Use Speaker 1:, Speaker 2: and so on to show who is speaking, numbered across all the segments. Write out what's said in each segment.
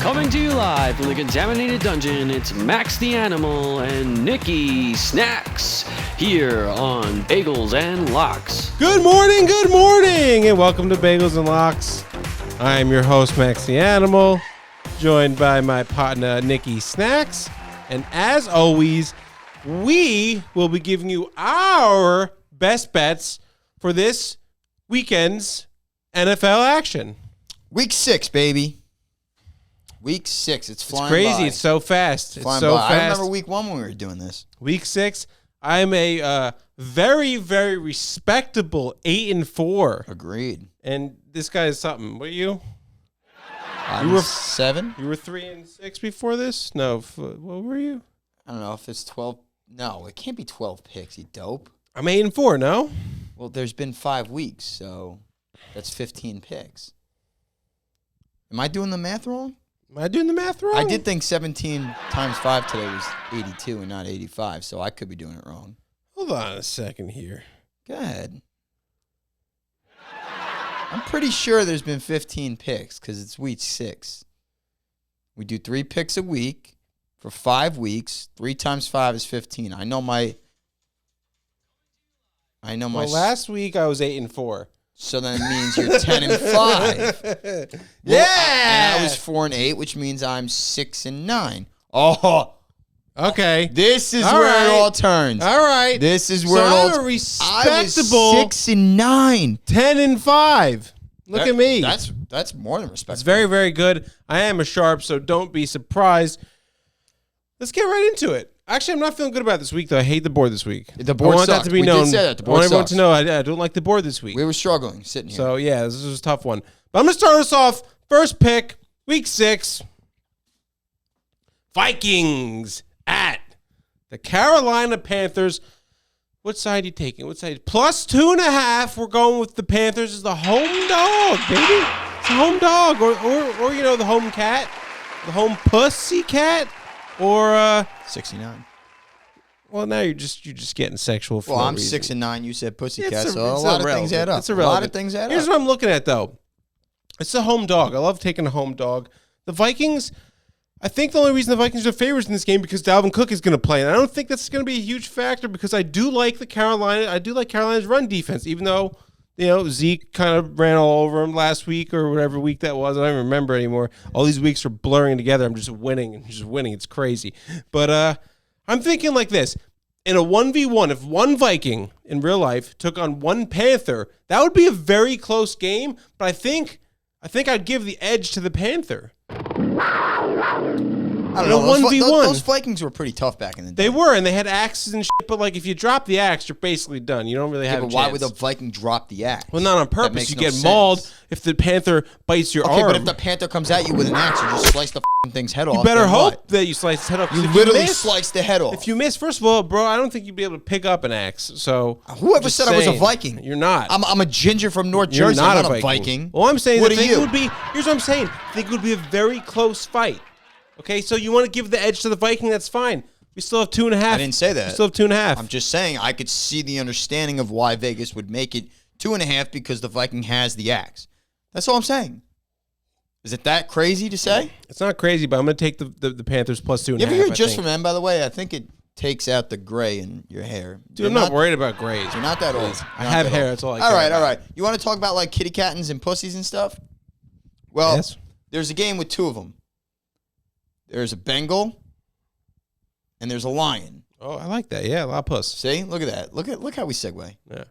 Speaker 1: Coming to you live from the contaminated dungeon, it's Max the Animal and Nikki Snacks here on Bagels and Locks.
Speaker 2: Good morning, and welcome to Bagels and Locks. I am your host, Max the Animal, joined by my partner, Nikki Snacks. And as always, we will be giving you our best bets for this weekend's NFL action.
Speaker 3: Week 6, baby. Week 6. It's flying by.
Speaker 2: It's crazy. It's so fast. It's so fast.
Speaker 3: I remember week 1 when we were doing this.
Speaker 2: Week 6. I'm a very, very respectable 8-4.
Speaker 3: Agreed.
Speaker 2: And this guy is something. What are you?
Speaker 3: You were 7?
Speaker 2: You were 3-6 before this? No. What were you?
Speaker 3: I don't know if it's 12. No, it can't be 12 picks, you dope.
Speaker 2: I'm 8-4, no?
Speaker 3: Well, there's been 5 weeks, so that's 15 picks. Am I doing the math wrong?
Speaker 2: Am I doing the math wrong?
Speaker 3: I did think 17 times 5 today was 82 and not 85, so I could be doing it wrong.
Speaker 2: Hold on a second here.
Speaker 3: Go ahead. I'm pretty sure there's been 15 picks because it's week 6. We do 3 picks a week for 5 weeks. 3 times 5 is 15. I know my.
Speaker 2: Well, last week I was 8-4.
Speaker 3: So then it means you're 10-5.
Speaker 2: Yeah.
Speaker 3: And I was 4-8, which means I'm 6-9. Oh.
Speaker 2: Okay.
Speaker 3: This is
Speaker 2: all
Speaker 3: where
Speaker 2: right.
Speaker 3: it all turns.
Speaker 2: All right.
Speaker 3: This is where
Speaker 2: so
Speaker 3: it all
Speaker 2: I'm a respectable
Speaker 3: I was 6-9.
Speaker 2: 10-5. Look at me.
Speaker 3: That's more than respectable.
Speaker 2: It's very, very good. I am a sharp, so don't be surprised. Let's get right into it. Actually, I'm not feeling good about this week, though. I hate the board this week.
Speaker 3: The board
Speaker 2: I want
Speaker 3: sucked.
Speaker 2: that to be
Speaker 3: We
Speaker 2: known.
Speaker 3: did say that. The
Speaker 2: I
Speaker 3: board
Speaker 2: want everyone
Speaker 3: sucks.
Speaker 2: to know I don't like the board this week.
Speaker 3: We were struggling sitting here.
Speaker 2: So, yeah, this was a tough one. But I'm going to start us off. First pick, week 6. Vikings at the Carolina Panthers. What side are you taking? What side? Plus 2.5. We're going with the Panthers as the home dog, baby. It's a home dog. Or you know, the home cat. The home pussy cat. Or
Speaker 3: 69.
Speaker 2: Well, now you're just getting sexual for
Speaker 3: Well,
Speaker 2: no
Speaker 3: I'm
Speaker 2: reason.
Speaker 3: 6-9. You said pussycat,
Speaker 2: It's
Speaker 3: so a lot of
Speaker 2: irrelevant.
Speaker 3: things add up.
Speaker 2: It's irrelevant.
Speaker 3: A lot of things add
Speaker 2: Here's
Speaker 3: up.
Speaker 2: what I'm looking at, though. It's a home dog. I love taking a home dog. The Vikings, I think the only reason the Vikings are favorites in this game because Dalvin Cook is going to play. And I don't think that's going to be a huge factor because I do like Carolina's run defense, even though, you know, Zeke kind of ran all over him last week or whatever week that was. I don't even remember anymore. All these weeks are blurring together. I'm just winning. It's crazy. But I'm thinking like this. In a 1v1, if one Viking in real life took on one Panther, that would be a very close game. But I think I'd give the edge to the Panther.
Speaker 3: I don't know.
Speaker 2: 1v1.
Speaker 3: Those Vikings were pretty tough back in the day.
Speaker 2: They were, and they had axes and shit. But like, if you drop the axe, you're basically done. You don't really have a
Speaker 3: but
Speaker 2: chance.
Speaker 3: why would the Viking drop the axe?
Speaker 2: Well, not on
Speaker 3: That
Speaker 2: purpose.
Speaker 3: makes
Speaker 2: You
Speaker 3: no
Speaker 2: get
Speaker 3: sense.
Speaker 2: mauled if the Panther bites your
Speaker 3: Okay,
Speaker 2: arm.
Speaker 3: but if the Panther comes at you with an axe, you just slice the thing's head off.
Speaker 2: you better
Speaker 3: then
Speaker 2: hope
Speaker 3: what?
Speaker 2: that you slice his head off. 'cause
Speaker 3: You
Speaker 2: if
Speaker 3: literally
Speaker 2: miss,
Speaker 3: slice the head off.
Speaker 2: If you miss, first of all, bro, I don't think you'd be able to pick up an axe. So
Speaker 3: Whoever
Speaker 2: just
Speaker 3: said I was a
Speaker 2: saying,
Speaker 3: Viking?
Speaker 2: You're not.
Speaker 3: I'm a ginger from North
Speaker 2: You're
Speaker 3: Jersey.
Speaker 2: not
Speaker 3: I'm
Speaker 2: a
Speaker 3: not
Speaker 2: Viking. Well, I'm saying
Speaker 3: What
Speaker 2: the
Speaker 3: are
Speaker 2: thing
Speaker 3: you?
Speaker 2: would be. Here's what I'm saying. I think it would be a very close fight. Okay, so you want to give the edge to the Viking? That's fine. We still have 2.5.
Speaker 3: I didn't say that.
Speaker 2: We still have 2.5.
Speaker 3: I'm just saying I could see the understanding of why Vegas would make it 2.5 because the Viking has the axe. That's all I'm saying. Is it that crazy to say?
Speaker 2: It's not crazy, but I'm going to take the Panthers plus 2.5.
Speaker 3: You ever hear
Speaker 2: I
Speaker 3: just
Speaker 2: think.
Speaker 3: from them, by the way? I think it takes out the gray in your hair.
Speaker 2: Dude, I'm not worried about grays.
Speaker 3: You're not that old.
Speaker 2: I
Speaker 3: You're not
Speaker 2: have
Speaker 3: that
Speaker 2: hair.
Speaker 3: old.
Speaker 2: That's all I
Speaker 3: All
Speaker 2: care
Speaker 3: right,
Speaker 2: about.
Speaker 3: all right. You want to talk about like kitty cattens and pussies and stuff? Well,
Speaker 2: Yes.
Speaker 3: there's a game with 2 of them. There's a Bengal and there's a lion.
Speaker 2: Oh, I like that. Yeah, a lot of puss.
Speaker 3: See? Look at that. Look how we segue.
Speaker 2: Yeah.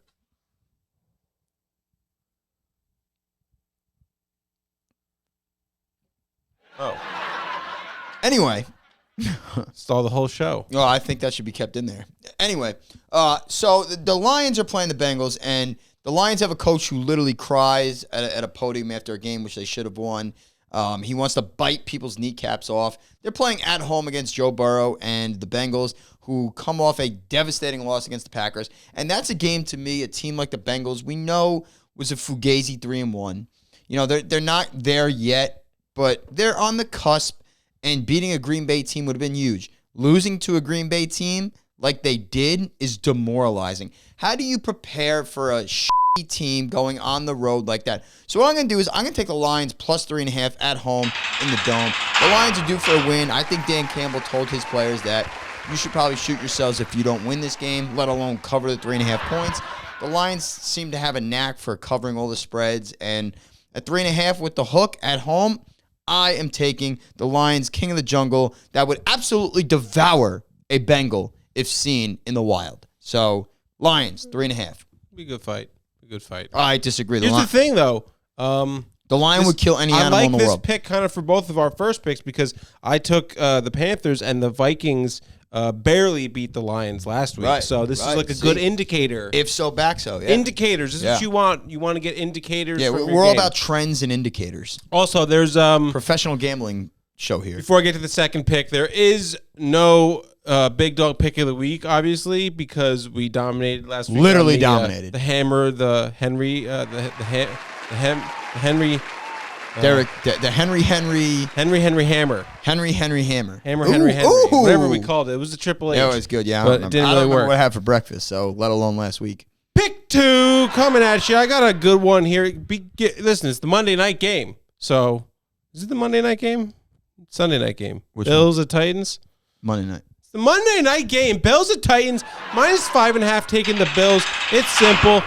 Speaker 2: Oh.
Speaker 3: Anyway.
Speaker 2: Stall the whole show.
Speaker 3: Oh, I think that should be kept in there. Anyway, so the Lions are playing the Bengals, and the Lions have a coach who literally cries at a podium after a game which they should have won. He wants to bite people's kneecaps off. They're playing at home against Joe Burrow and the Bengals, who come off a devastating loss against the Packers. And that's a game, to me, a team like the Bengals, we know was a fugazi 3-1. You know, they're not there yet, but they're on the cusp, and beating a Green Bay team would have been huge. Losing to a Green Bay team like they did is demoralizing. How do you prepare for a team going on the road like that. So what I'm going to do is I'm going to take the Lions plus 3.5 at home in the Dome. The Lions are due for a win. I think Dan Campbell told his players that you should probably shoot yourselves if you don't win this game, let alone cover the 3.5 points. The Lions seem to have a knack for covering all the spreads, and at 3.5 with the hook at home, I am taking the Lions, king of the jungle, that would absolutely devour a Bengal if seen in the wild. So, Lions, 3.5.
Speaker 2: Be a good fight. Good fight.
Speaker 3: I disagree.
Speaker 2: Here's the thing, though.
Speaker 3: The lion would kill any animal in the world.
Speaker 2: I like this pick kind of for both of our first picks because I took the Panthers and the Vikings barely beat the Lions last week.
Speaker 3: Right,
Speaker 2: so this is
Speaker 3: right.
Speaker 2: like a good indicator.
Speaker 3: If so, back so. Yeah.
Speaker 2: Indicators. This is what you want. You want to get indicators.
Speaker 3: Yeah,
Speaker 2: from
Speaker 3: we're all about trends and indicators.
Speaker 2: Also, there's
Speaker 3: professional gambling show here.
Speaker 2: Before I get to the second pick, there is no big dog pick of the week, obviously, because we dominated last week.
Speaker 3: Literally dominated.
Speaker 2: The hammer, the Henry, the Henry.
Speaker 3: Derek, the Henry
Speaker 2: hammer.
Speaker 3: Henry Hammer.
Speaker 2: Ooh. Whatever we called it. It was the Triple H.
Speaker 3: Yeah, it was good. Yeah,
Speaker 2: but it didn't really work.
Speaker 3: What I had for breakfast, so let alone last week.
Speaker 2: Pick 2 coming at you. I got a good one here. Listen, it's the Monday night game. So, is it the Monday night game? Sunday night game.
Speaker 3: Which
Speaker 2: Bills at Titans.
Speaker 3: Monday night.
Speaker 2: The Monday night game, Bills at Titans, minus 5.5 taking the Bills. It's simple.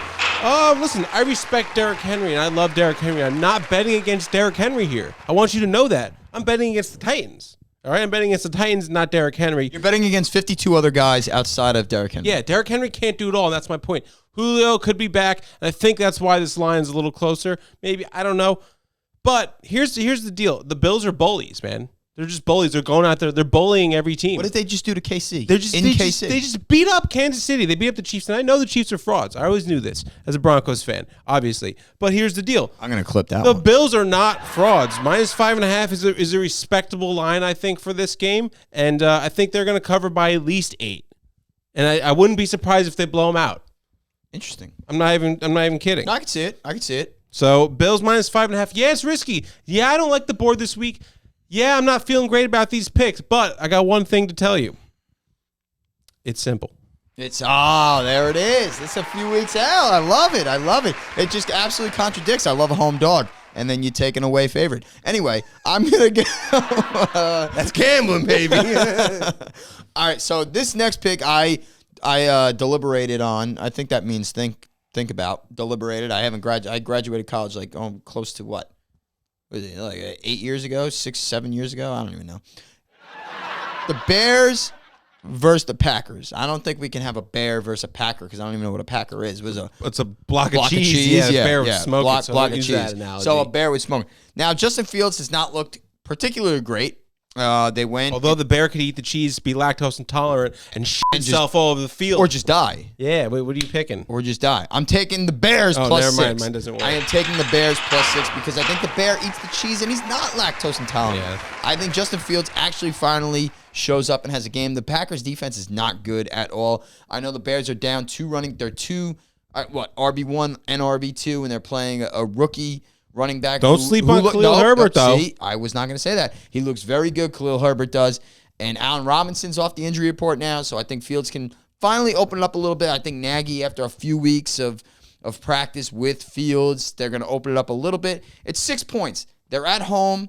Speaker 2: Listen, I respect Derrick Henry, and I love Derrick Henry. I'm not betting against Derrick Henry here. I want you to know that. I'm betting against the Titans. All right? I'm betting against the Titans, not Derrick Henry.
Speaker 3: You're betting against 52 other guys outside of Derrick Henry.
Speaker 2: Yeah, Derrick Henry can't do it all, and that's my point. Julio could be back, and I think that's why this line's a little closer. Maybe, I don't know. But here's the deal. The Bills are bullies, man. They're just bullies. They're going out there. They're bullying every team.
Speaker 3: What did they just do to KC?
Speaker 2: They just beat up Kansas City. They beat up the Chiefs. And I know the Chiefs are frauds. I always knew this as a Broncos fan, obviously. But here's the deal.
Speaker 3: I'm going to clip that
Speaker 2: The
Speaker 3: one.
Speaker 2: Bills are not frauds. Minus 5.5 is a respectable line, I think, for this game. And I think they're going to cover by at least 8. And I wouldn't be surprised if they blow them out.
Speaker 3: Interesting.
Speaker 2: I'm not even kidding.
Speaker 3: No, I can see it.
Speaker 2: So Bills minus 5.5. Yeah, it's risky. Yeah, I don't like the board this week. Yeah, I'm not feeling great about these picks, but I got one thing to tell you. It's simple.
Speaker 3: There it is. It's a few weeks out. I love it. It just absolutely contradicts. I love a home dog. And then you take an away favorite. Anyway, I'm going to go.
Speaker 2: That's gambling, baby.
Speaker 3: All right, so this next pick I deliberated on. I think that means think about. Deliberated. I graduated college like close to what? Was it like 8 years ago, 6, 7 years ago? I don't even know. The Bears versus the Packers. I don't think we can have a bear versus a Packer because I don't even know what a Packer is.
Speaker 2: It's a block of cheese. Yeah, a bear with smoke.
Speaker 3: Block of cheese. So a bear with smoke. Now, Justin Fields has not looked particularly great.
Speaker 2: Although the bear could eat the cheese, be lactose intolerant, and shit himself all over the field.
Speaker 3: Or just die.
Speaker 2: Yeah, what are you picking?
Speaker 3: Or just die. I'm taking the Bears plus
Speaker 2: never
Speaker 3: 6.
Speaker 2: mind. Mine doesn't work.
Speaker 3: I am taking the Bears plus 6 because I think the bear eats the cheese and he's not lactose intolerant.
Speaker 2: Yeah.
Speaker 3: I think Justin Fields actually finally shows up and has a game. The Packers defense is not good at all. I know the Bears are down 2 running. They're 2, RB1 and RB2, and they're playing a rookie running back.
Speaker 2: Don't sleep on Khalil Herbert, though.
Speaker 3: See, I was not going to say that. He looks very good, Khalil Herbert does. And Allen Robinson's off the injury report now, so I think Fields can finally open it up a little bit. I think Nagy, after a few weeks of practice with Fields, they're going to open it up a little bit. It's 6 points. They're at home,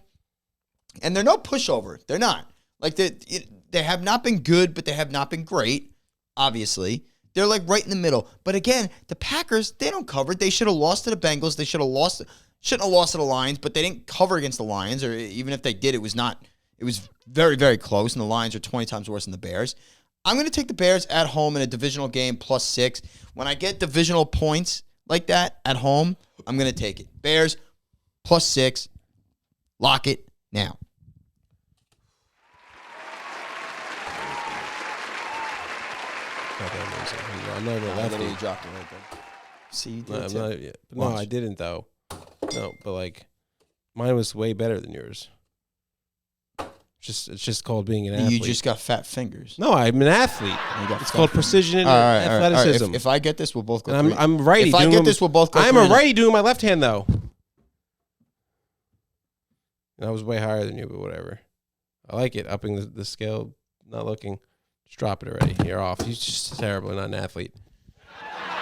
Speaker 3: and they're no pushover. They're not. Like, they have not been good, but they have not been great, obviously. They're, like, right in the middle. But, again, the Packers, they don't cover. They should have lost to the Bengals. They shouldn't have lost to the Lions, but they didn't cover against the Lions, or even if they did, it was very, very close, and the Lions are 20 times worse than the Bears. I'm going to take the Bears at home in a divisional game plus 6. When I get divisional points like that at home, I'm going to take it. Bears plus 6. Lock it now.
Speaker 2: I'm not even lefty.
Speaker 3: You dropped it right there. See, you did
Speaker 2: No, I didn't, though. No, but like mine was way better than yours. It's just called being an athlete.
Speaker 3: You just got fat fingers.
Speaker 2: No, I'm an athlete. It's called precision and athleticism.
Speaker 3: All right. If I get this, we'll both go.
Speaker 2: I'm righty.
Speaker 3: If I get this, we'll both go.
Speaker 2: I'm a righty doing my left hand though. And I was way higher than you, but whatever. I like it. Upping the scale. Not looking. Just drop it already. You're off. He's just terrible. Not an athlete.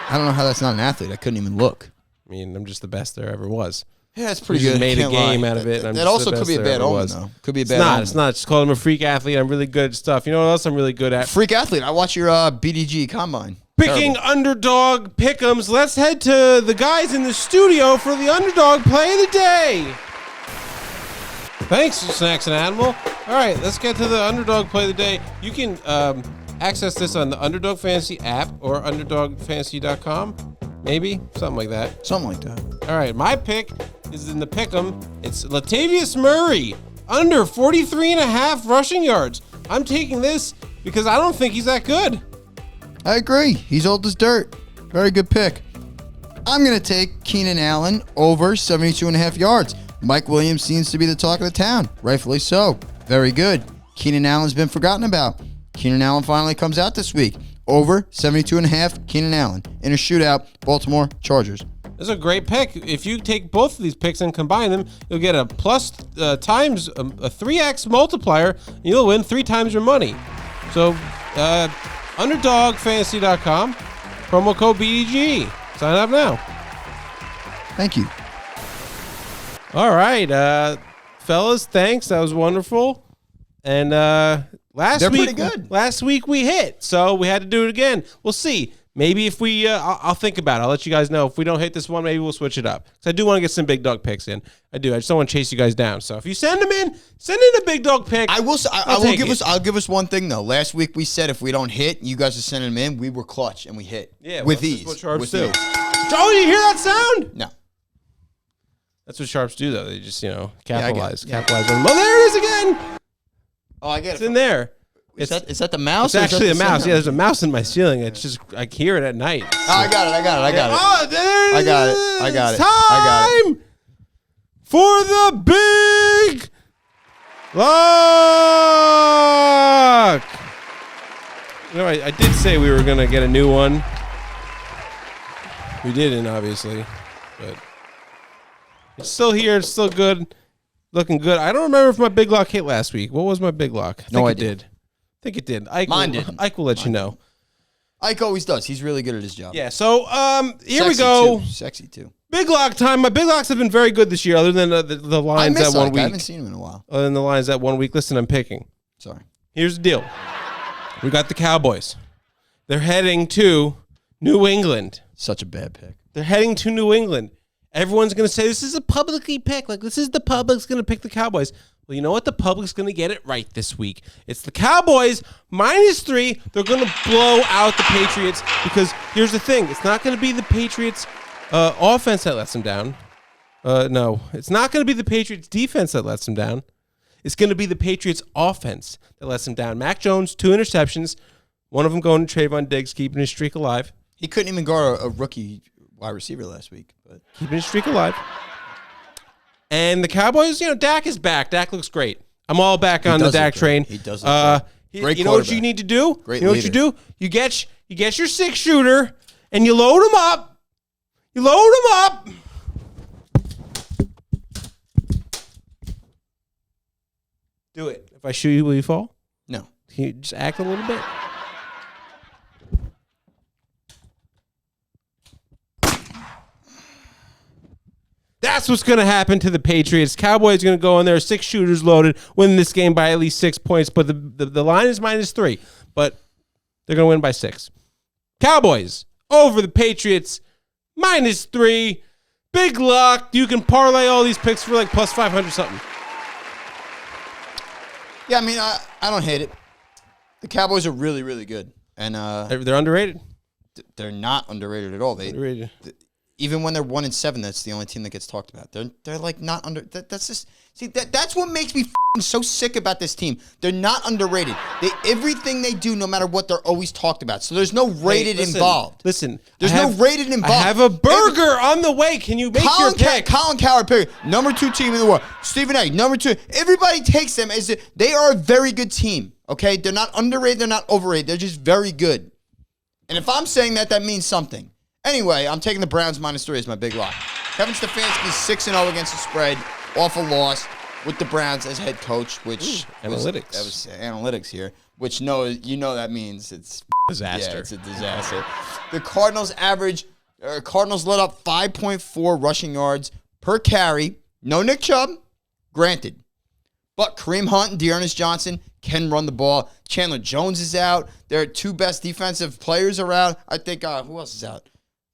Speaker 3: I don't know how that's not an athlete. I couldn't even look.
Speaker 2: I mean, I'm just the best there ever was.
Speaker 3: Yeah, that's pretty
Speaker 2: You
Speaker 3: good.
Speaker 2: just made a
Speaker 3: Can't
Speaker 2: game
Speaker 3: lie.
Speaker 2: out of it. And I'm
Speaker 3: That
Speaker 2: just
Speaker 3: also
Speaker 2: the
Speaker 3: could be a
Speaker 2: best there
Speaker 3: bad
Speaker 2: ever
Speaker 3: omen,
Speaker 2: was.
Speaker 3: though. Could be a
Speaker 2: It's
Speaker 3: bad
Speaker 2: not.
Speaker 3: omen.
Speaker 2: It's not. Just call him a freak athlete. I'm really good at stuff. You know what else I'm really good at?
Speaker 3: Freak athlete. I watch your BDG combine.
Speaker 2: Picking
Speaker 3: Terrible.
Speaker 2: underdog pick'ems. Let's head to the guys in the studio for the underdog play of the day. Thanks, Snacks and Animal. All right, let's get to the underdog play of the day. You can access this on the Underdog Fantasy app or underdogfantasy.com. Maybe something like that.
Speaker 3: Something like that.
Speaker 2: All right, my pick is in the pick'em. It's Latavius Murray, under 43.5 rushing yards. I'm taking this because I don't think he's that good.
Speaker 3: I agree. He's old as dirt. Very good pick. I'm going to take Keenan Allen over 72.5 yards. Mike Williams seems to be the talk of the town. Rightfully so. Very good. Keenan Allen's been forgotten about. Keenan Allen finally comes out this week. Over 72.5, Keenan Allen. In a shootout, Baltimore Chargers.
Speaker 2: This is a great pick. If you take both of these picks and combine them, you'll get a plus times a 3x multiplier, and you'll win 3 times your money. So, underdogfantasy.com, promo code BDG. Sign up now.
Speaker 3: Thank you.
Speaker 2: All right, fellas, thanks. That was wonderful. And
Speaker 3: They're pretty good.
Speaker 2: Last week we hit, so we had to do it again. We'll see. Maybe if we, I'll think about it. I'll let you guys know. If we don't hit this one, maybe we'll switch it up. Because I do want to get some big dog picks in. I do. I just don't want to chase you guys down. So if you send them in, send in a big dog pick.
Speaker 3: I'll give us one thing though. Last week we said if we don't hit, you guys are sending them in. We were clutch and we hit.
Speaker 2: Yeah,
Speaker 3: with
Speaker 2: well,
Speaker 3: these.
Speaker 2: that's what sharps
Speaker 3: With
Speaker 2: do.
Speaker 3: these.
Speaker 2: Oh, you hear that sound?
Speaker 3: No.
Speaker 2: That's what sharps do, though. They just, capitalize.
Speaker 3: Yeah.
Speaker 2: Capitalize on them. Oh, there it is again.
Speaker 3: Oh, I get
Speaker 2: It's
Speaker 3: it.
Speaker 2: in there.
Speaker 3: Is that the mouse?
Speaker 2: It's actually
Speaker 3: a
Speaker 2: a mouse. Yeah, there's a mouse in my ceiling. It's just, I hear it at night.
Speaker 3: Oh, I got it.
Speaker 2: Oh, there it is.
Speaker 3: I got it.
Speaker 2: Time
Speaker 3: I got it.
Speaker 2: for the big lock. I did say we were going to get a new one. We didn't, obviously. But it's still here. It's still good. Looking good. I don't remember if my big lock hit last week. What was my big lock? I think it did. I think it did.
Speaker 3: Mine didn't.
Speaker 2: Ike will let you know.
Speaker 3: Ike always does. He's really good at his job.
Speaker 2: Yeah, so here we
Speaker 3: Sexy,
Speaker 2: go.
Speaker 3: too. Sexy too.
Speaker 2: Big lock time. My big locks have been very good this year, other than the
Speaker 3: I
Speaker 2: lines
Speaker 3: miss
Speaker 2: that 1
Speaker 3: Ike.
Speaker 2: week.
Speaker 3: I haven't seen him in a while.
Speaker 2: Other than the lines that 1 week. Listen, I'm picking.
Speaker 3: Sorry.
Speaker 2: Here's the deal. We got the Cowboys. They're heading to New England.
Speaker 3: Such a bad pick.
Speaker 2: They're heading to New England. Everyone's going to say, this is a publicly pick. Like, this is the public's going to pick the Cowboys. Well, you know what? The public's going to get it right this week. It's the Cowboys -3. They're going to blow out the Patriots because here's the thing. It's not going to be the Patriots offense that lets them down. No, it's not going to be the Patriots defense that lets them down. It's going to be the Patriots offense that lets them down. Mac Jones, 2 interceptions. One of them going to Trayvon Diggs, keeping his streak alive.
Speaker 3: He couldn't even guard a rookie wide receiver last week. But
Speaker 2: Keeping his streak alive. And the Cowboys, Dak is back. Dak looks great. I'm all back on the Dak train.
Speaker 3: He does look great. Great
Speaker 2: you know what
Speaker 3: quarterback.
Speaker 2: you need to do?
Speaker 3: Great
Speaker 2: you know what you
Speaker 3: leader.
Speaker 2: do? You get your 6-shooter and you load him up. You load him up. Do it. If I shoot you, will you fall?
Speaker 3: no.
Speaker 2: Can you just act a little bit? That's what's going to happen to the Patriots. Cowboys going to go in there, 6 shooters loaded, win this game by at least 6 points. But the line is -3. But they're going to win by 6. Cowboys over the Patriots, -3. Big luck. You can parlay all these picks for like plus 500 something.
Speaker 3: Yeah, I mean, I don't hate it. The Cowboys are really, really good. And
Speaker 2: They're underrated.
Speaker 3: they're not underrated at all.
Speaker 2: Underrated.
Speaker 3: Even when they're 1-7, that's the only team that gets talked about. They're like not under. That's just that's what makes me so sick about this team. They're not underrated. Everything they do, no matter what, they're always talked about. So there's no rated involved.
Speaker 2: Listen,
Speaker 3: There's no rated involved.
Speaker 2: I have a burger on the way. Can you make your pick?
Speaker 3: Colin Cowherd, period. Number 2 team in the world. Stephen A, number 2. Everybody takes them as they are a very good team. Okay, they're not underrated. They're not overrated. They're just very good. And if I'm saying that, that means something. Anyway, I'm taking the Browns -3 as my big lock. Kevin Stefanski's 6-0 against the spread, off a loss. with the Browns as head coach, which
Speaker 2: analytics.
Speaker 3: That was analytics here, which that means it's
Speaker 2: Disaster.
Speaker 3: Yeah, it's a disaster. The Cardinals Cardinals let up 5.4 rushing yards per carry. No Nick Chubb, granted. But Kareem Hunt and Dearness Johnson can run the ball. Chandler Jones is out. They're two best defensive players around. I think, who else is out?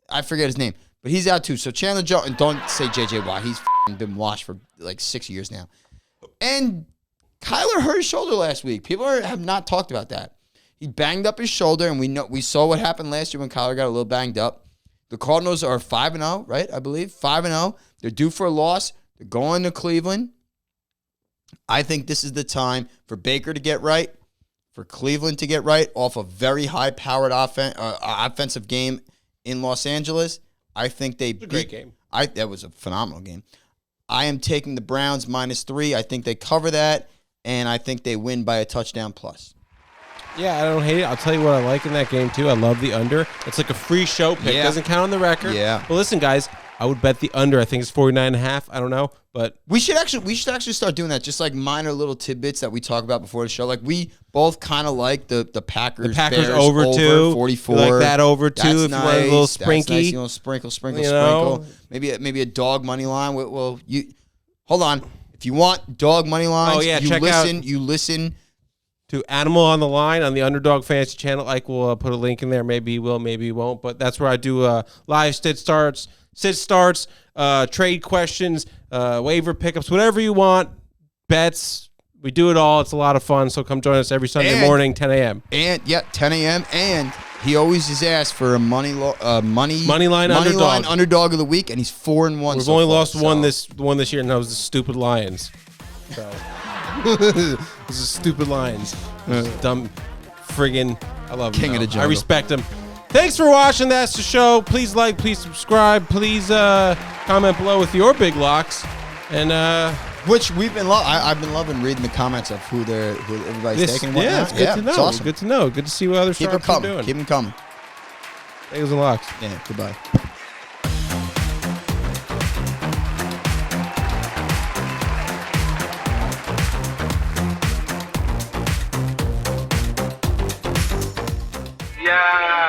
Speaker 3: I forget his name. But he's out too. So Chandler Jones, and don't say J.J. Watt. He's been washed for like 6 years now. And Kyler hurt his shoulder last week. People have not talked about that. He banged up his shoulder, and we saw what happened last year when Kyler got a little banged up. The Cardinals are 5-0, right? I believe 5-0. They're due for a loss. They're going to Cleveland. I think this is the time for Baker to get right, for Cleveland to get right off a very high-powered offensive game in Los Angeles. I think they beat.
Speaker 2: A great game.
Speaker 3: That was a phenomenal game. I am taking the Browns -3. I think they cover that, and I think they win by a touchdown plus.
Speaker 2: Yeah, I don't hate it. I'll tell you what I like in that game, too. I love the under. It's like a free show pick.
Speaker 3: Yeah.
Speaker 2: Doesn't count on the record.
Speaker 3: Yeah.
Speaker 2: But listen, guys, I would bet the under. I think it's 49.5. I don't know, but
Speaker 3: We should actually start doing that. Just like minor little tidbits that we talk about before the show. Like we both kind of like the Packers.
Speaker 2: the Packers
Speaker 3: Bears
Speaker 2: over 2.
Speaker 3: 44.
Speaker 2: You like that over 2
Speaker 3: That's
Speaker 2: if
Speaker 3: nice.
Speaker 2: you want a little
Speaker 3: That's
Speaker 2: sprinky.
Speaker 3: nice. You know, sprinkle.
Speaker 2: You know?
Speaker 3: Maybe a dog money line. Well, you hold on. If you want dog money lines, you listen.
Speaker 2: To Animal on the Line on the Underdog Fantasy channel. Ike will put a link in there. Maybe he will, maybe he won't. But that's where I do live sit starts, trade questions, waiver pickups, whatever you want, bets. We do it all. It's a lot of fun. So come join us every Sunday morning, 10 a.m.
Speaker 3: And 10 a.m. And he always is asked for a money line underdog of the week, and he's 4-1.
Speaker 2: We've only lost one this year, and that was the stupid Lions. So. This is stupid Lions. Dumb friggin' I love them.
Speaker 3: King of the jungle.
Speaker 2: I respect them. Thanks for watching. That's the show. Please like, please subscribe. Please comment below with your big locks. And
Speaker 3: which we've been I've been loving reading the comments of who everybody's taking. And
Speaker 2: yeah, it's good to know.
Speaker 3: It's awesome.
Speaker 2: Good to know. Good to see what other sharps are doing.
Speaker 3: Keep them coming.
Speaker 2: Bagels and Locks.
Speaker 3: Yeah. Goodbye.
Speaker 4: Yeah.